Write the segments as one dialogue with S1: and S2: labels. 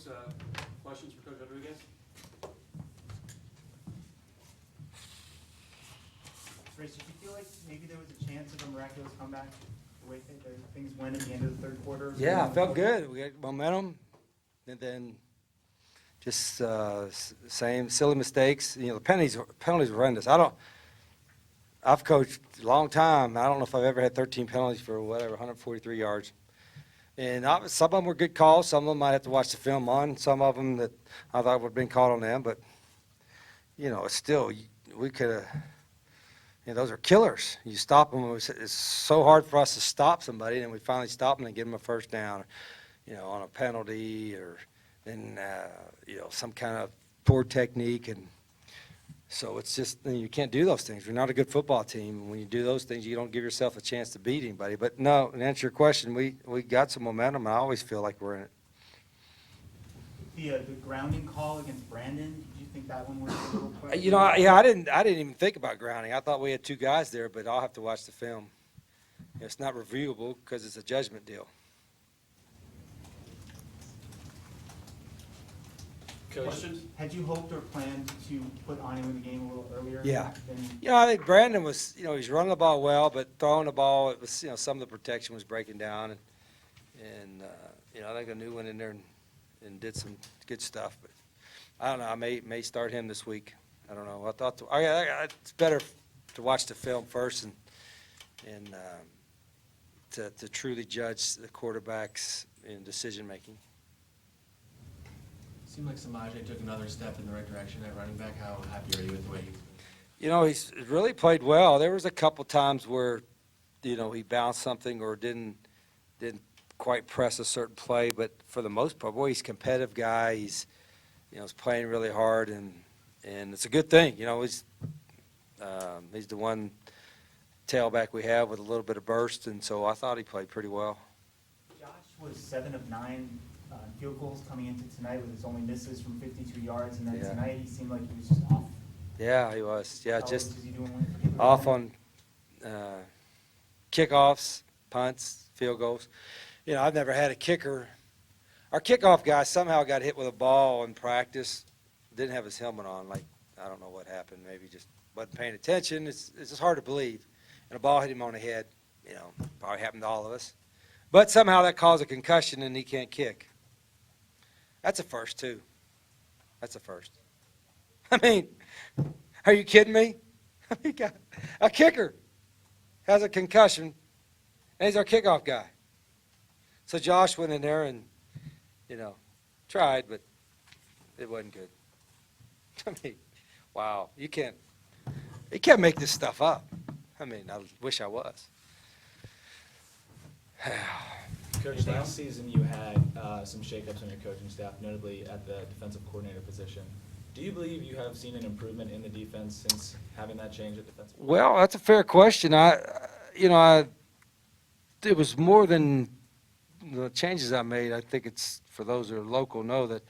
S1: folks. Questions for Coach Rodriguez?
S2: Rich, did you feel like maybe there was a chance of a miraculous comeback, the way things went at the end of the third quarter?
S3: Yeah, I felt good. We got momentum, and then just same silly mistakes. You know, the penalties were horrendous. I've coached a long time. I don't know if I've ever had 13 penalties for 143 yards. And some of them were good calls. Some of them I have to watch the film on. Some of them that I thought would have been called on them. But, you know, it's still, we could have, you know, those are killers. You stop them. It's so hard for us to stop somebody, and we finally stop them and give them a first down, you know, on a penalty or then, you know, some kind of poor technique. And so it's just, you can't do those things. We're not a good football team. When you do those things, you don't give yourself a chance to beat anybody. But no, to answer your question, we got some momentum. I always feel like we're in it.
S2: The grounding call against Brandon, did you think that one was a little quick?
S3: You know, I didn't even think about grounding. I thought we had two guys there, but I'll have to watch the film. It's not reviewable because it's a judgment deal.
S1: Questions?
S2: Had you hoped or planned to put Anu in the game a little earlier?
S3: Yeah.
S2: Than,
S3: You know, I think Brandon was, you know, he's running the ball well, but throwing the ball, it was, you know, some of the protection was breaking down. And you know, I think a new one in there and did some good stuff. But I don't know, I may start him this week. I don't know. I thought it's better to watch the film first and to truly judge the quarterbacks in decision-making.
S4: Seemed like Samaje took another step in the right direction at running back. How happy are you with the way he was playing?
S3: You know, he's really played well. There was a couple times where, you know, he bounced something or didn't quite press a certain play, but for the most part, boy, he's a competitive guy. He's, you know, he's playing really hard, and it's a good thing. You know, he's the one tailback we have with a little bit of burst, and so I thought he played pretty well.
S2: Josh was 7 of 9 field goals coming into tonight with his only misses from 52 yards, and then
S3: Yeah.
S2: tonight he seemed like he was just off.
S3: Yeah, he was. Yeah,
S2: How
S3: just
S2: is he doing with particular
S3: off
S2: line?
S3: on kickoffs, punts, field goals. You know, I've never had a kicker. Our kickoff guy somehow got hit with a ball in practice, didn't have his helmet on. Like, I don't know what happened. Maybe just wasn't paying attention. It's just hard to believe. And a ball hit him on the head. You know, probably happened to all of us. But somehow that caused a concussion and he can't kick. That's a first, too. That's a first. I mean, are you kidding me? I mean, a kicker has a concussion, and he's our kickoff guy. So Josh went in there and, you know, tried, but it wasn't good. I mean, wow, you can't make this stuff up. I mean, I wish I was.
S5: Coach, last season you had some shakeups on your coaching staff, notably at the defensive coordinator position. Do you believe you have seen an improvement in the defense since having that change at defensive?
S3: Well, that's a fair question. It was more than the changes I made. I think it's, for those who are local, know that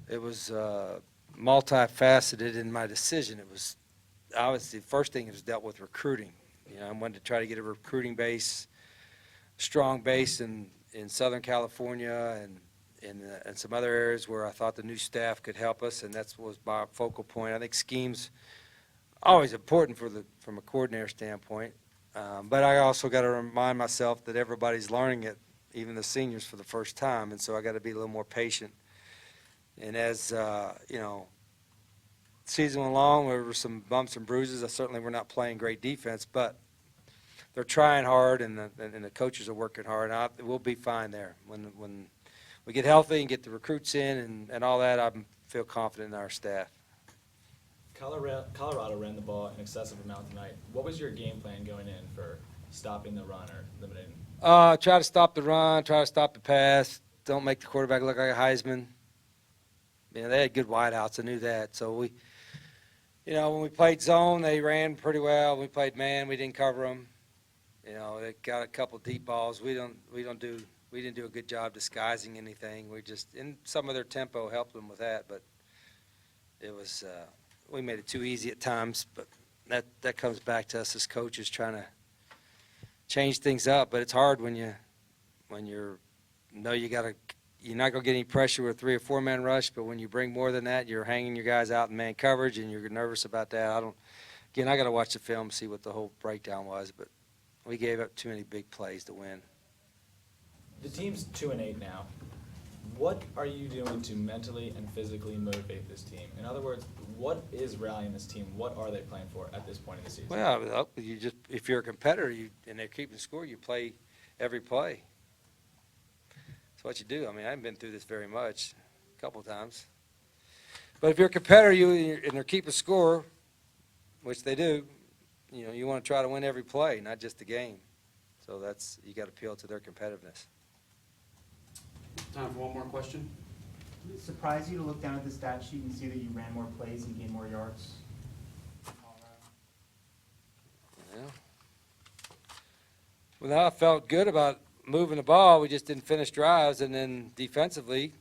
S3: it was multifaceted in my decision. It was, obviously, the first thing was dealt with recruiting. You know, I wanted to try to get a recruiting base, strong base in Southern California and some other areas where I thought the new staff could help us, and that was my focal point. I think scheme's always important from a coordinator standpoint, but I also got to remind myself that everybody's learning it, even the seniors, for the first time, and so I got to be a little more patient. And as you know, season went along, there were some bumps and bruises. Certainly, we're not playing great defense, but they're trying hard, and the coaches are working hard. And we'll be fine there when we get healthy and get the recruits in and all that. I feel confident in our staff.
S5: Colorado ran the ball an excessive amount tonight. What was your game plan going in for stopping the run or limiting?
S3: Try to stop the run, try to stop the pass. Don't make the quarterback look like a Heisman. You know, they had good wideouts. I knew that. So we, you know, when we played zone, they ran pretty well. When we played man, we didn't cover them. You know, they got a couple deep balls. We didn't do a good job disguising anything. We just, in some of their tempo, helped them with that. But it was, we made it too easy at times. But that comes back to us as coaches trying to change things up. But it's hard when you know you you're not gonna get any pressure with 3 or 4 man rush, but when you bring more than that, you're hanging your guys out in man coverage and you're nervous about that. Again, I gotta watch the film, see what the whole breakdown was, but we gave up too many big plays to win.
S5: The team's 2-8 now. What are you doing to mentally and physically motivate this team? In other words, what is rallying this team? What are they playing for at this point in the season?
S3: Well, you just, if you're a competitor, and they're keeping score, you play every play. That's what you do. I mean, I haven't been through this very much, a couple of times. But if you're a competitor, and they're keeping score, which they do, you want to try to win every play, not just the game. So you got to appeal to their competitiveness.
S1: Time for one more question.
S2: Did it surprise you to look down at the stat sheet and see that you ran more plays and gained more yards? in Colorado?
S3: Yeah. Well, I felt good about moving the ball. We just didn't finish drives, and then defensively,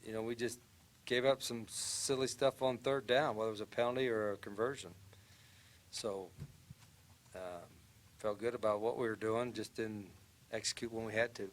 S3: we just gave up some silly stuff on third down, whether it was a penalty or a conversion. So, felt good about what we were doing, just didn't execute when we had to.